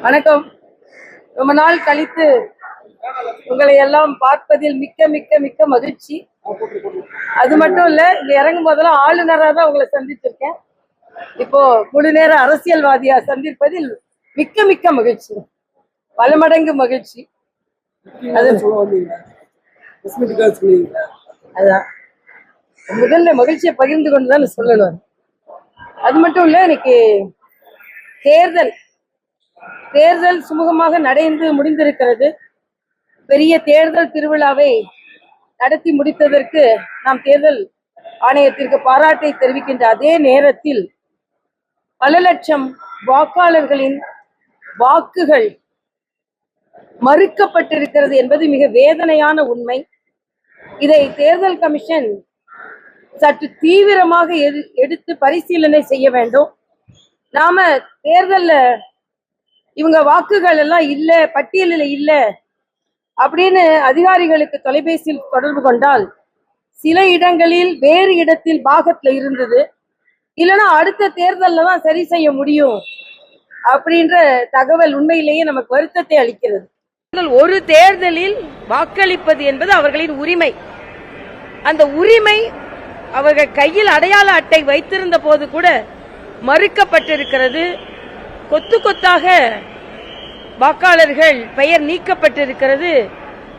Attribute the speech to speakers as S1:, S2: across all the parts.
S1: வணக்கம். ரொம்ப நாள் கழித்து உங்களை எல்லாம் பார்ப்பதில் மிக்க மிக்க மிக்க மகிழ்ச்சி. அது மட்டும் இல்ல, இங்க இறங்கும் போதெல்லாம் ஆளுநராக தான் உங்களை சந்திச்சிருக்கேன். இப்போ முழு நேர அரசியல்வாதியா சந்திப்பதில் மிக்க மிக்க மகிழ்ச்சி, பல மடங்கு மகிழ்ச்சி. அதான் முதல்ல மகிழ்ச்சியை பகிர்ந்து கொண்டுதான் சொல்லணும். அது மட்டும் இல்ல, இன்னைக்கு தேர்தல் சுமூகமாக நடந்து முடிந்திருக்கிறது. பெரிய தேர்தல் திருவிழாவை நடத்தி முடித்ததற்கு நாம் தேர்தல் ஆணையத்திற்கு பாராட்டை தெரிவிக்கின்ற அதே நேரத்தில் பல லட்சம் வாக்காளர்களின் வாக்குகள் மறுக்கப்பட்டிருக்கிறது என்பது மிக வேதனையான உண்மை. இதை தேர்தல் கமிஷன் சற்று தீவிரமாக எடுத்து பரிசீலனை செய்ய வேண்டும். நாம தேர்தல்ல இவங்க வாக்குகள் எல்லாம் இல்ல, பட்டியலில் இல்ல அப்படின்னு அதிகாரிகளுக்கு தொலைபேசியில் தொடர்பு கொண்டால் சில இடங்களில் வேறு இடத்தில் பாகத்துல இருந்தது, இல்லைன்னா அடுத்த தேர்தல்ல தான் சரி செய்ய முடியும் அப்படின்ற தகவல் உண்மையிலேயே நமக்கு வருத்தத்தை அளிக்கிறது. ஒரு தேர்தலில் வாக்களிப்பது என்பது அவர்களின் உரிமை. அந்த உரிமை அவர்கள் கையில் அடையாள அட்டை வைத்திருந்த போது கூட மறுக்கப்பட்டிருக்கிறது. கொத்து கொத்தாக வாக்காளர்கள் பெயர் நீக்கப்பட்டிருக்கிறது.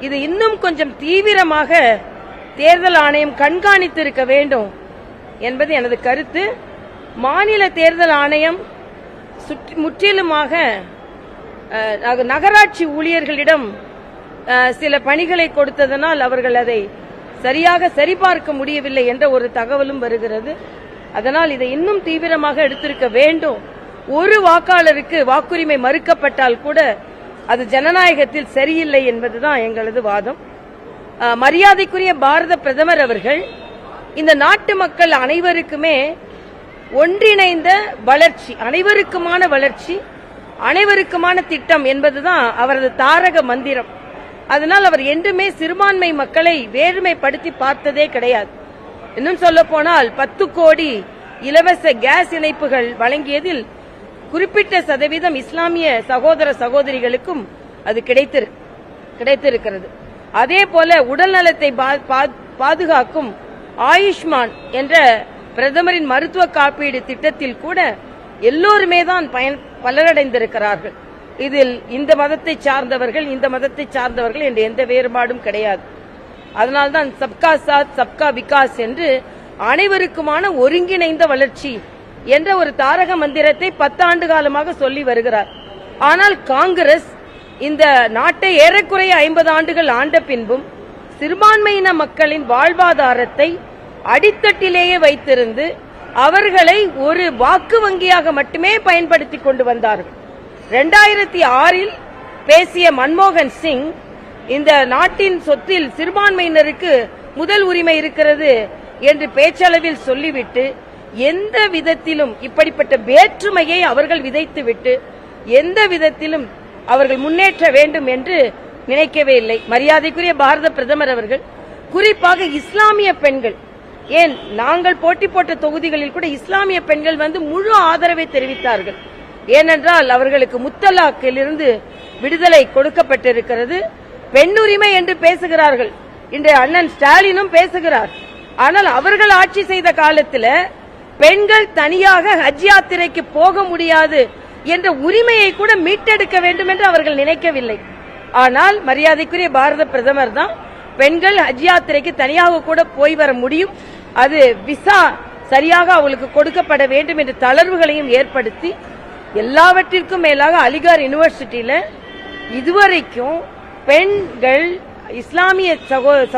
S1: இது இன்னும் கொஞ்சம் தீவிரமாக தேர்தல் ஆணையம் கண்காணித்திருக்க வேண்டும் என்பது எனது கருத்து. மாநில தேர்தல் ஆணையம் முற்றிலுமாக நகராட்சி ஊழியர்களிடம் சில பணிகளை கொடுத்ததனால் அவர்கள் அதை சரியாக சரிபார்க்க முடியவில்லை என்ற ஒரு தகவலும் வருகிறது. அதனால் இதை இன்னும் தீவிரமாக எடுத்திருக்க வேண்டும். ஒரு வாக்காளருக்கு வாக்குரிமை மறுக்கப்பட்டால் கூட அது ஜனநாயகத்தில் சரியில்லை என்பதுதான் எங்களது வாதம். மரியாதைக்குரிய பாரத பிரதமர் அவர்கள் இந்த நாட்டு மக்கள் அனைவருக்குமே ஒன்றிணைந்த வளர்ச்சி, அனைவருக்குமான வளர்ச்சி, அனைவருக்குமான திட்டம் என்பதுதான் அவரது தாரக மந்திரம். அதனால் அவர் என்றுமே சிறுபான்மை மக்களை வேறுமைப்படுத்தி பார்த்ததே கிடையாது. இன்னும் சொல்ல போனால் 10 கோடி இலவச கேஸ் இணைப்புகள் வழங்கியதில் குறிப்பிட்ட சதவீதம் இஸ்லாமிய சகோதர சகோதரிகளுக்கும் அது கிடைத்திருக்கிறது. அதே போல உடல் நலத்தை பாதுகாக்கும் ஆயுஷ்மான் என்ற பிரதமரின் மருத்துவ காப்பீடு திட்டத்தில் கூட எல்லோருமே தான் பலனடைந்திருக்கிறார்கள். இதில் இந்த மதத்தை சார்ந்தவர்கள் இந்த மதத்தை சார்ந்தவர்கள் என்று எந்த வேறுபாடும் கிடையாது. அதனால்தான் சப்கா சாத் சப்கா விகாஸ் என்று அனைவருக்குமான ஒருங்கிணைந்த வளர்ச்சி என்ற ஒரு தாரக மந்திரத்தை 10 ஆண்டு காலமாக சொல்லி வருகிறார். ஆனால் காங்கிரஸ் இந்த நாட்டை ஏறக்குறைய 50 ஆண்டுகள் ஆண்ட பின்பும் சிறுபான்மையின மக்களின் வாழ்வாதாரத்தை அடித்தட்டிலேயே வைத்திருந்து அவர்களை ஒரு வாக்கு வங்கியாக மட்டுமே பயன்படுத்திக் கொண்டு வந்தார்கள். 2006 பேசிய மன்மோகன் சிங் இந்த நாட்டின் சொத்தில் சிறுபான்மையினருக்கு முதல் உரிமை இருக்கிறது என்று பேச்சளவில் சொல்லிவிட்டு எந்த விதத்திலும் இப்படிப்பட்ட வேற்றுமையை அவர்கள் விதைத்துவிட்டு எந்த விதத்திலும் அவர்கள் முன்னேற்ற வேண்டும் என்று நினைக்கவே இல்லை. மரியாதைக்குரிய பாரத பிரதமர் அவர்கள் குறிப்பாக இஸ்லாமிய பெண்கள், ஏன் நாங்கள் போட்டி போட்ட தொகுதிகளில் கூட இஸ்லாமிய பெண்கள் முழு ஆதரவை தெரிவித்தார்கள். ஏனென்றால் அவர்களுக்கு முத்தலாக்கில் இருந்து விடுதலை கொடுக்கப்பட்டிருக்கிறது. பெண்ணுரிமை என்று பேசுகிறார்கள், இன்றைய அண்ணன் ஸ்டாலினும் பேசுகிறார். ஆனால் அவர்கள் ஆட்சி செய்த காலத்தில் பெண்கள் தனியாக ஹஜ் யாத்திரைக்கு போக முடியாது என்ற உரிமையை கூட மீட்டெடுக்க வேண்டும் என்று அவர்கள் நினைக்கவில்லை. ஆனால் மரியாதைக்குரிய பாரத பிரதமர் தான் பெண்கள் ஹஜ் யாத்திரைக்கு தனியாக கூட போய் வர முடியும், அது விசா சரியாக அவங்களுக்கு கொடுக்கப்பட வேண்டும் என்ற தளர்வுகளையும் ஏற்படுத்தி எல்லாவற்றிற்கும் மேலாக அலிகார் யூனிவர்சிட்டியில இதுவரைக்கும் பெண்கள் இஸ்லாமிய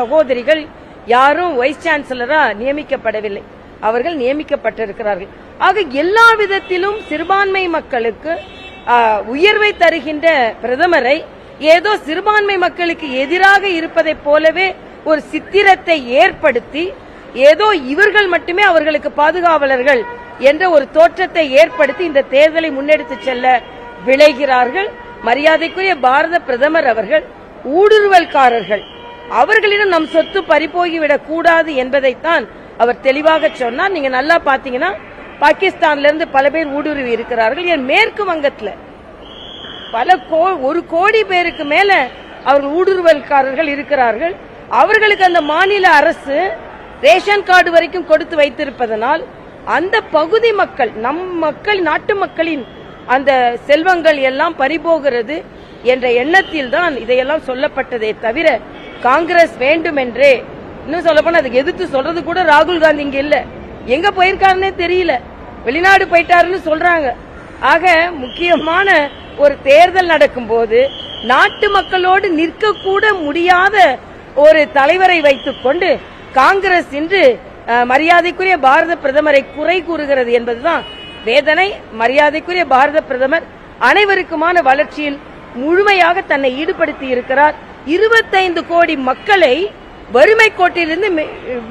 S1: சகோதரிகள் யாரும் வைஸ் சான்சலரா நியமிக்கப்படவில்லை, அவர்கள் நியமிக்கப்பட்டிருக்கிறார்கள். ஆக எல்லா விதத்திலும் சிறுபான்மை மக்களுக்கு உயர்வை தருகின்ற பிரதமரை ஏதோ சிறுபான்மை மக்களுக்கு எதிராக இருப்பதை போலவே ஒரு சித்திரத்தை ஏற்படுத்தி ஏதோ இவர்கள் மட்டுமே அவர்களுக்கு பாதுகாவலர்கள் என்ற ஒரு தோற்றத்தை ஏற்படுத்தி இந்த தேர்தலை முன்னெடுத்து செல்ல விளைகிறார்கள். மரியாதைக்குரிய பாரத பிரதமர் அவர்கள் ஊடுருவல்காரர்கள், அவர்களிடம் நம் சொத்து பறிபோகிவிடக் கூடாது என்பதைத்தான் அவர் தெளிவாக சொன்னார். நீங்க நல்லா பாத்தீங்கன்னா பாகிஸ்தான்ல இருந்து பல பேர் ஊடுருவி இருக்கிறார்கள். மேற்கு வங்கத்தில் ஒரு கோடி பேருக்கு மேல அவர்கள் ஊடுருவல்காரர்கள் இருக்கிறார்கள். அவர்களுக்கு அந்த மாநில அரசு ரேஷன் கார்டு வரைக்கும் கொடுத்து வைத்திருப்பதனால் அந்த பகுதி மக்கள், நம் மக்கள், நாட்டு மக்களின் அந்த செல்வங்கள் எல்லாம் பறிபோகிறது என்ற எண்ணத்தில் தான் இதையெல்லாம் சொல்லப்பட்டதே தவிர காங்கிரஸ் வேண்டுமென்றே, இன்னும் சொல்ல போனா அதுக்கு எதிர்த்து சொல்றது கூட ராகுல் காந்தி இங்க இல்ல, எங்க போயிருக்காருன்னே தெரியல, வெளிநாடு போயிட்டாருன்னு சொல்றாங்க. ஆக முக்கியமான ஒரு தேர்தல் நடக்கும் போது நாட்டு மக்களோடு நிற்க கூட முடியாத ஒரு தலைவரை வைத்துக் கொண்டு காங்கிரஸ் இன்று மரியாதைக்குரிய பாரத பிரதமரை குறை கூறுகிறது என்பதுதான் வேதனை. மரியாதைக்குரிய பாரத பிரதமர் அனைவருக்குமான வளர்ச்சியில் முழுமையாக தன்னை ஈடுபடுத்தி இருக்கிறார். 25 கோடி மக்களை வறுமை கோட்டிலிருந்து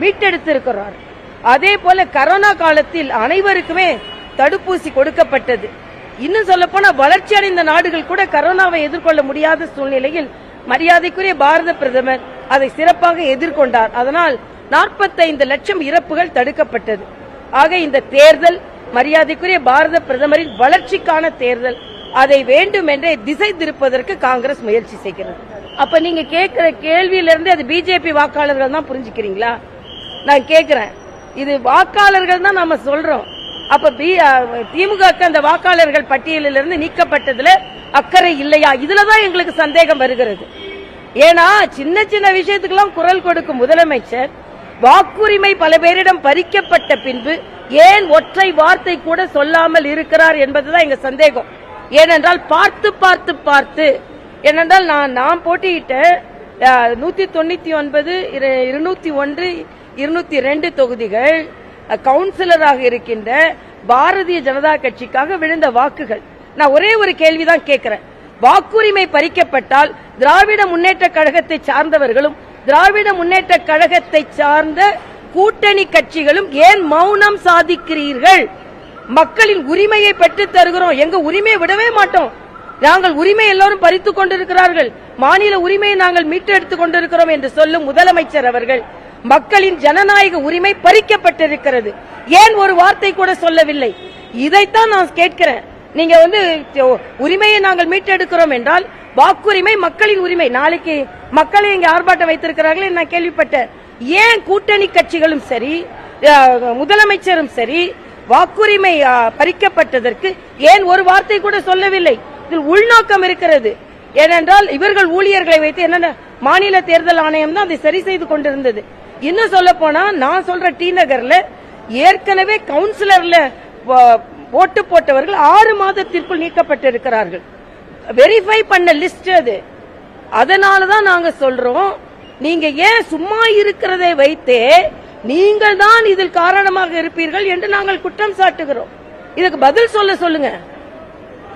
S1: மீட்டெடுத்திருக்கிறார். அதே போல கரோனா காலத்தில் அனைவருக்குமே தடுப்பூசி கொடுக்கப்பட்டது. இன்னும் சொல்ல போனா வளர்ச்சி அடைந்த நாடுகள் கூட கரோனாவை எதிர்கொள்ள முடியாத சூழ்நிலையில் மரியாதைக்குரிய பாரத பிரதமர் அதை சிறப்பாக எதிர்கொண்டார். அதனால் 45 லட்சம் இறப்புகள் தடுக்கப்பட்டது. ஆக இந்த தேர்தல் மரியாதைக்குரிய பாரத பிரதமரின் வளர்ச்சிக்கான தேர்தல். அதை வேண்டும் என்றே திசை திருப்பதற்கு காங்கிரஸ் முயற்சி செய்கிறது. அப்ப நீங்க கேட்கிற கேள்வியிலிருந்து அது பிஜேபி வாக்காளர்கள் தான் புரிஞ்சுக்கிறீங்களா? நான் கேட்கிறேன், இது வாக்காளர்கள் தான் நாம சொல்றோம். அப்ப திமுக அந்த வாக்காளர்கள் பட்டியலிலிருந்து நீக்கப்பட்டதுல அக்கறை இல்லையா? இதுலதான் எங்களுக்கு சந்தேகம் வருகிறது. ஏன்னா சின்ன சின்ன விஷயத்துக்கெல்லாம் குரல் கொடுக்கும் முதலமைச்சர் வாக்குரிமை பல பேரிடம் பறிக்கப்பட்ட பின்பு ஏன் ஒற்றை வார்த்தை கூட சொல்லாமல் இருக்கிறார் என்பதுதான் எங்க சந்தேகம். ஏனென்றால் பார்த்து பார்த்து பார்த்து, ஏனென்றால் நான் போட்டியிட்ட 199, 201, 202 தொகுதிகள் கவுன்சிலராக இருக்கின்ற பாரதிய ஜனதா கட்சிக்காக விழுந்த வாக்குகள். நான் ஒரே ஒரு கேள்விதான் கேட்கிறேன். வாக்குரிமை பறிக்கப்பட்டால் திராவிட முன்னேற்ற கழகத்தை சார்ந்தவர்களும் திராவிட முன்னேற்ற கழகத்தை சார்ந்த கூட்டணி கட்சிகளும் ஏன் மௌனம் சாதிக்கிறீர்கள்? மக்களின் உரிமையை பெற்று தருகிறோம், எங்க உரிமையை விடவே மாட்டோம், நாங்கள் உரிமை எல்லாரும் பறித்துக் கொண்டிருக்கிறார்கள், மாநில உரிமையை நாங்கள் மீட்டு எடுத்துக் கொண்டிருக்கிறோம் என்று சொல்லும் முதலமைச்சர் அவர்கள் மக்களின் ஜனநாயக உரிமை பறிக்கப்பட்டிருக்கிறது, ஏன் ஒரு வார்த்தை கூட சொல்லவில்லை? இதைத்தான் நான் கேட்கிறேன். நீங்க உரிமையை நாங்கள் மீட்டெடுக்கிறோம் என்றால் வாக்குரிமை மக்களின் உரிமை. நாளைக்கு மக்களை இங்க ஆர்ப்பாட்டம் வைத்திருக்கிறார்கள் நான் கேள்விப்பட்டேன். ஏன் கூட்டணி கட்சிகளும் சரி முதலமைச்சரும் சரி வாக்குரிமை பறிக்கப்பட்டதற்கு ஏன் ஒரு வார்த்தை கூட சொல்லவில்லை? இதில் உள்நோக்கம் இருக்கிறது. ஏனென்றால் இவர்கள் ஊழியர்களை வைத்து என்ன மாநில தேர்தல் ஆணையம் தான் அதை சரி செய்து கொண்டிருந்தது. இன்னும் சொல்ல போனா நான் சொல்ற டி நகர்ல ஏற்கனவே கவுன்சிலர்ல ஓட்டு போட்டவர்கள் 6 மாதத்திற்குள் நீக்கப்பட்டிருக்கிறார்கள். வெரிஃபை பண்ண லிஸ்ட் அது. அதனாலதான் நாங்க சொல்றோம், நீங்க ஏன் சும்மா இருக்கிறதை வைத்தே நீங்கள் தான் இதில் காரணமாக இருப்பீர்கள் என்று நாங்கள் குற்றம் சாட்டுகிறோம். இதுக்கு பதில் சொல்லுங்க.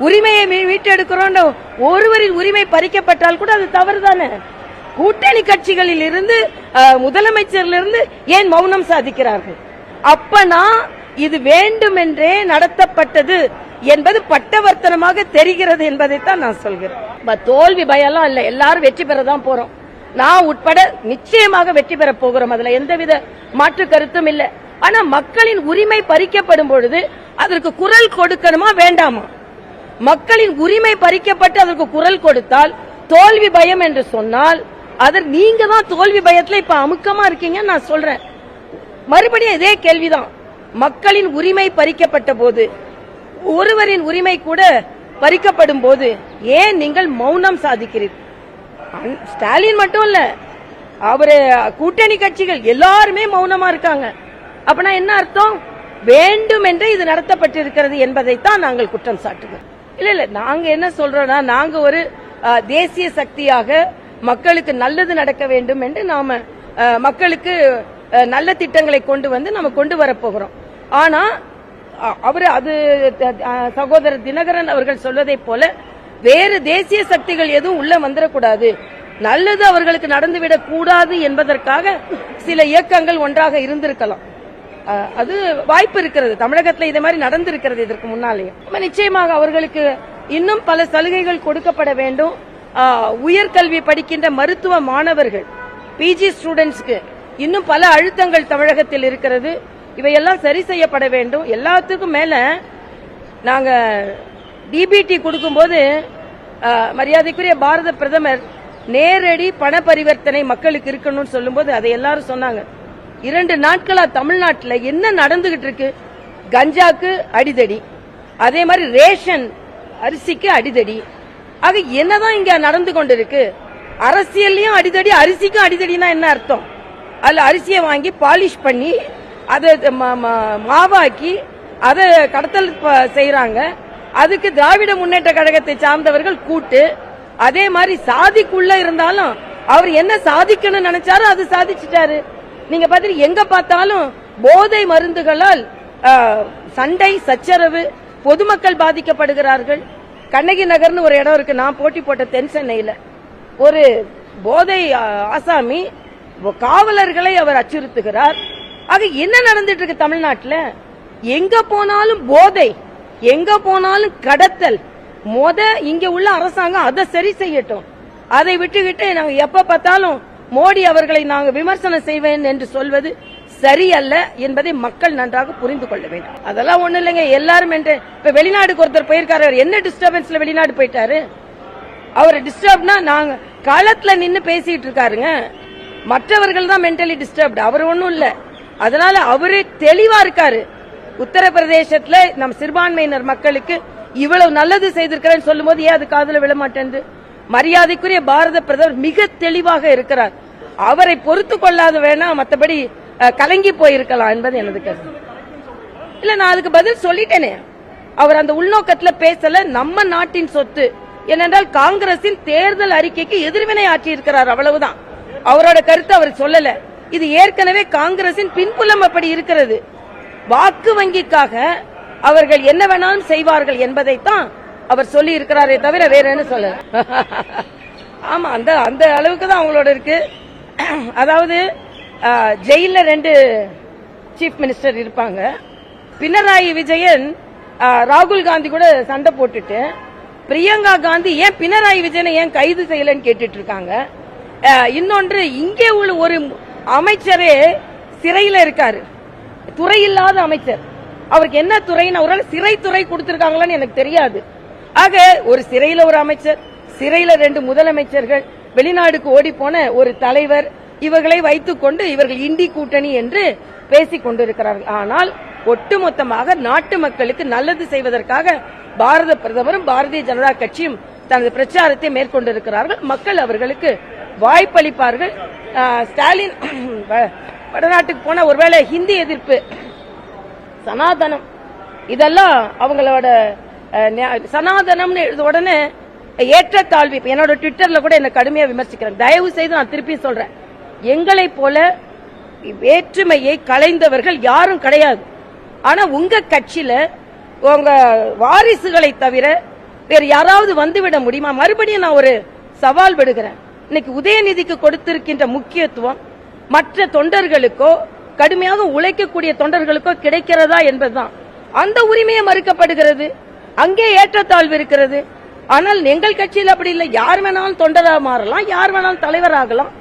S1: உரிமையை மீட்டெடுக்கிறோம், ஒருவரின் உரிமை பறிக்கப்பட்டால் கூட அது தவறுதானே? கூட்டணி கட்சிகளில் இருந்து முதலமைச்சரிலிருந்து ஏன் மௌனம் சாதிக்கிறார்கள்? அப்பனா இது வேண்டுமென்றே நடத்தப்பட்டது என்பது பட்டவர்த்தனமாக தெரிகிறது என்பதைத்தான் நான் சொல்கிறேன். தோல்வி பயம்லாம் இல்ல, எல்லாரும் வெற்றி பெறதான் போறோம். நான் உட்பட நிச்சயமாக வெற்றி பெற போகிறோம், அதுல எந்தவித மாற்று கருத்தும் இல்ல. ஆனா மக்களின் உரிமை பறிக்கப்படும் பொழுது அதற்கு குரல் கொடுக்கணுமா வேண்டாமா? மக்களின் உரிமை பறிக்கப்பட்டு அதற்கு குரல் கொடுத்தால் தோல்வி பயம் என்று சொன்னால் அதற்கு நீங்க தான் தோல்வி பயத்துல இப்ப அமுக்கமா இருக்கீங்க. நான் சொல்றேன், மறுபடியும் இதே கேள்விதான். மக்களின் உரிமை பறிக்கப்பட்ட போது, ஒருவரின் உரிமை கூட பறிக்கப்படும் போது ஏன் நீங்கள் மௌனம் சாதிக்கிறீர்கள்? ஸ்டாலின் மட்டும் இல்ல, அவரு கூட்டணி கட்சிகள் எல்லாருமே மௌனமா இருக்காங்க. அப்பனா என்ன அர்த்தம்? வேண்டும் என்று இது நடத்தப்பட்டிருக்கிறது என்பதைத்தான் நாங்கள் குற்றம் சாட்டுகிறோம். இல்ல நாங்க என்ன சொல்றோம்னா, நாங்க ஒரு தேசிய சக்தியாக மக்களுக்கு நல்லது நடக்க வேண்டும் என்று நாம மக்களுக்கு நல்ல திட்டங்களை கொண்டு வந்து நாம கொண்டு வரப்போகிறோம். ஆனா அவரு சகோதரர் தினகரன் அவர்கள் சொல்வதை போல வேறு தேசிய சக்திகள் எதுவும் உள்ள வந்துடக்கூடாது, நல்லது அவர்களுக்கு நடந்துவிடக் கூடாது என்பதற்காக சில இயக்கங்கள் ஒன்றாக இருந்திருக்கலாம். அது வாய்ப்பு இருக்கிறது. தமிழகத்தில் இதே மாதிரி நடந்திருக்கிறது இதற்கு முன்னாலேயும். நிச்சயமாக அவர்களுக்கு இன்னும் பல சலுகைகள் கொடுக்கப்பட வேண்டும். உயர்கல்வி படிக்கின்ற மருத்துவ மாணவர்கள், பிஜி ஸ்டூடெண்ட்ஸ்க்கு இன்னும் பல அழுத்தங்கள் தமிழகத்தில் இருக்கிறது. இவையெல்லாம் சரி செய்யப்பட வேண்டும். எல்லாத்துக்கும் மேல நாங்க டிபிடி கொடுக்கும்போது மரியாதைக்குரிய பாரத பிரதமர் நேரடி பண பரிவர்த்தனை மக்களுக்கு இருக்கணும்னு சொல்லும்போது அதை எல்லாரும் சொன்னாங்க. 2 நாட்களா தமிழ்நாட்டில் என்ன நடந்துகிட்டு இருக்கு? கஞ்சாக்கு அடிதடி, அதே மாதிரி ரேஷன் அரிசிக்கு அடிதடி. ஆக என்னதான் இங்க நடந்து கொண்டிருக்கு? அரசியல்லையும் அடிதடி, அரிசிக்கும் அடிதடினா என்ன அர்த்தம்? அதுல அரிசியை வாங்கி பாலிஷ் பண்ணி அதை மாவாக்கி அதை கடத்தல் செய்யறாங்க. அதுக்கு திராவிட முன்னேற்ற கழகத்தை சார்ந்தவர்கள் கூட்டு. அதே மாதிரி சாதிக்குள்ள இருந்தாலும் அவர் என்ன சாதிக்கணும்னு நினைச்சாரோ அது சாதிச்சுட்டாரு. நீங்க பாத்தீங்கன்னா எங்க பார்த்தாலும் போதை மருந்துகளால் சண்டை சச்சரவு, பொதுமக்கள் பாதிக்கப்படுகிறார்கள். கண்ணகி நகர்னு ஒரு இடம் இருக்கு, நான் போட்டி போட்ட தென் சென்னையில. ஒரு போதை ஆசாமி காவலர்களை அவர் அச்சுறுத்துகிறார். ஆக என்ன நடந்துட்டு இருக்கு தமிழ்நாட்டில்? எங்க போனாலும் போதை, எங்க போனாலும் கடத்தல். இங்க உள்ள அரசாங்கம் அதை சரி செய்யட்டும். அதை விட்டுவிட்டு நாங்க எப்ப பார்த்தாலும் மோடி அவர்களை நாங்க விமர்சனம் செய்வேன் என்று சொல்வது சரியல்ல என்பதை மக்கள் நன்றாக புரிந்து கொள்ள வேண்டும். அதெல்லாம் ஒண்ணு இல்லைங்க, எல்லாரும் இப்ப வெளிநாடுக்கு ஒருத்தர் போயிருக்காரு, அவர் என்ன டிஸ்டர்பன்ஸ்ல வெளிநாடு போயிட்டாரு? அவர் டிஸ்டர்ப்னா நாங்க களத்துல நின்னு பேசிட்டு இருக்காருங்க. மற்றவர்கள் தான் மென்டலி டிஸ்டர்ப்டு, அவர் ஒன்னும் இல்ல. அதனால அவரு தெளிவா இருக்காரு. உத்தரப்பிரதேசத்துல நம் சிறுபான்மையினர் மக்களுக்கு இவ்வளவு நல்லது செய்திருக்கிறேன்னு சொல்லும் போது ஏன் அது காதுல விழ மாட்டேன்? மரியாதைக்குரிய பாரத பிரதமர் மிக தெளிவாக இருக்கிறார். அவரை பொறுத்து கொள்ளாத வேணா மற்றபடி கலங்கி போயிருக்கலாம் என்பது எனது கருத்து. இல்ல, நான் அதுக்கு பதில் சொல்லிட்டேனே. அவர் அந்த உள்நோக்கத்துல பேசல. நம்ம நாட்டின் சொத்து ஏனென்றால் காங்கிரசின் தேர்தல் அறிக்கைக்கு எதிர்வினை ஆற்றியிருக்கிறார், அவ்வளவுதான். அவரோட கருத்து அவர் சொல்லல. இது ஏற்கனவே காங்கிரசின் பின்புலம் அப்படி இருக்கிறது. வாக்கு வங்கிக்காக அவர்கள் என்ன வேணாலும் செய்வார்கள் என்பதைத்தான் அவர் சொல்லி இருக்கிறாரே தவிர வேற என்ன சொல்ல. ஆமா, அந்த அளவுக்கு தான் அவங்களோட இருக்கு. அதாவது ஜெயில 2 சீஃப் மினிஸ்டர் இருப்பாங்க. பினராயி விஜயன் ராகுல் காந்தி கூட சண்டை போட்டுட்டு பிரியங்கா காந்தி ஏன் பினராயி விஜயனை ஏன் கைது செய்யலன்னு கேட்டுட்டு இருக்காங்க. இன்னொன்று, இங்கே உள்ள ஒரு அமைச்சரே சிறையில இருக்காரு, துறை இல்லாத அமைச்சர். அவருக்கு என்ன துறைன்னு அவரால் சிறைத்துறை கொடுத்திருக்காங்களான்னு எனக்கு தெரியாது. ஆக ஒரு சிறையில ஒரு அமைச்சர், சிறையில 2 முதலமைச்சர்கள், வெளிநாடுக்கு ஓடி போன ஒரு தலைவர், இவர்களை வைத்துக் கொண்டு இவர்கள் இண்டி கூட்டணி என்று பேசிக் கொண்டிருக்கிறார்கள். ஆனால் ஒட்டுமொத்தமாக நாட்டு மக்களுக்கு நல்லது செய்வதற்காக பாரத பிரதமரும் பாரதிய ஜனதா கட்சியும் தனது பிரச்சாரத்தை மேற்கொண்டிருக்கிறார்கள். மக்கள் அவர்களுக்கு வாய்ப்பளிப்பார்கள். ஸ்டாலின் வடநாட்டுக்கு போன ஒருவேளை ஹிந்தி எதிர்ப்பு, சனாதனம், இதெல்லாம் அவங்களோட சனாதனம் உடனே ஏற்றத்தாழ்வு. என்னோட ட்விட்டர்ல கூட என்ன கடுமையா விமர்சிக்கிறேன். தயவு செய்து நான் திருப்பி சொல்றேன், எங்களை போல வேற்றுமையை களைந்தவர்கள் யாரும் கிடையாது. ஆனா உங்க கட்சியில உங்க வாரிசுகளை தவிர வேறு யாராவது வந்துவிட முடியுமா? மறுபடியும் நான் ஒரு சவால் விடுகிறேன். இன்னைக்கு உதயநிதிக்கு கொடுத்திருக்கின்ற முக்கியத்துவம் மற்ற தொண்டர்களுக்கோ கடுமையாக உழைக்கக்கூடிய தொண்டர்களுக்கோ கிடைக்கிறதா என்பதுதான். அந்த உரிமையை மறுக்கப்படுகிறது. அங்கே ஏற்றத்தாழ்வு இருக்கிறது. ஆனால் எங்கள் கட்சியில் அப்படி இல்லை. யார் வேணாலும் தொண்டராக மாறலாம், யார் வேணாலும் தலைவர் ஆகலாம்,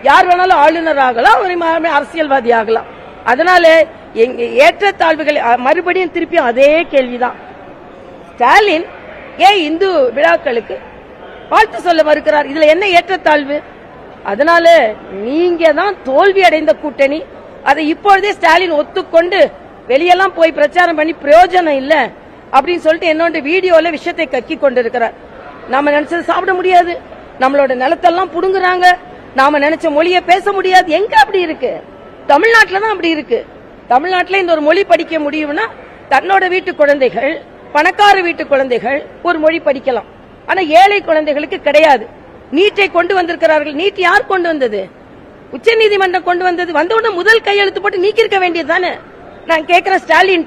S1: யார் வேணாலும் ஆளுநர் ஆகலாம், ஒரு அரசியல்வாதி ஆகலாம். அதனால ஏற்றத்தாழ்வுகள் மறுபடியும் திருப்பியும் அதே கேள்விதான். ஸ்டாலின் ஏன் இந்து விழாக்களுக்கு வாழ்த்து சொல்ல மறுக்கிறார்? இதுல என்ன ஏற்றத்தாழ்வு? அதனால நீங்க தான் தோல்வி அடைந்த கூட்டணி. அதை இப்பொழுதே ஸ்டாலின் ஒத்துக்கொண்டு வெளியெல்லாம் போய் பிரச்சாரம் பண்ணி பிரயோஜனம் இல்ல அப்படின்னு சொல்லிட்டு என்னோட வீடியோல விஷயத்தை கக்கி கொண்டிருக்கிறார். நாம நினைச்சது சாப்பிட முடியாது, நம்மளோட நிலத்தெல்லாம் புடுங்குறாங்க, நாம நினைச்ச மொழியை பேச முடியாது. எங்க அப்படி இருக்கு? தமிழ்நாட்டில தான் அப்படி இருக்கு. தமிழ்நாட்டில் இந்த ஒரு மொழி படிக்க முடியும்னா தன்னோட வீட்டு குழந்தைகள், பணக்கார வீட்டு குழந்தைகள் ஒரு மொழி படிக்கலாம். ஆனா ஏழை குழந்தைகளுக்கு கிடையாது. நீட்டை கொண்டு வந்திருக்கிறார்கள். நீட் யார் கொண்டு வந்தது? உச்ச நீதிமன்றம் கொண்டு வந்தது. வந்தவுடனே முதல் கையெழுத்து போட்டு நீக்கிருக்க வேண்டியது தானே. நான் கேட்கிறேன் ஸ்டாலின்,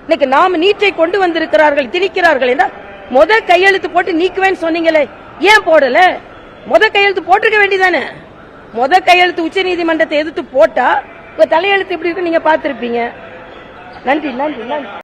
S1: இன்னைக்கு நாம நீட்டை கொண்டு வந்திருக்கிறார்கள், திணிக்கிறார்கள் என்றால் முதல் கையெழுத்து போட்டு நீக்குவேன்னு சொன்னீங்களே, ஏன் போடல? முதல் கையெழுத்து போட்டிருக்க வேண்டியதானே. முதல் கையெழுத்து உச்ச நீதிமன்றத்தை எதிர்த்து போட்டா தலையெழுத்து எப்படி இருக்கு நீங்க பாத்திருப்பீங்க. நன்றி நன்றி நன்றி.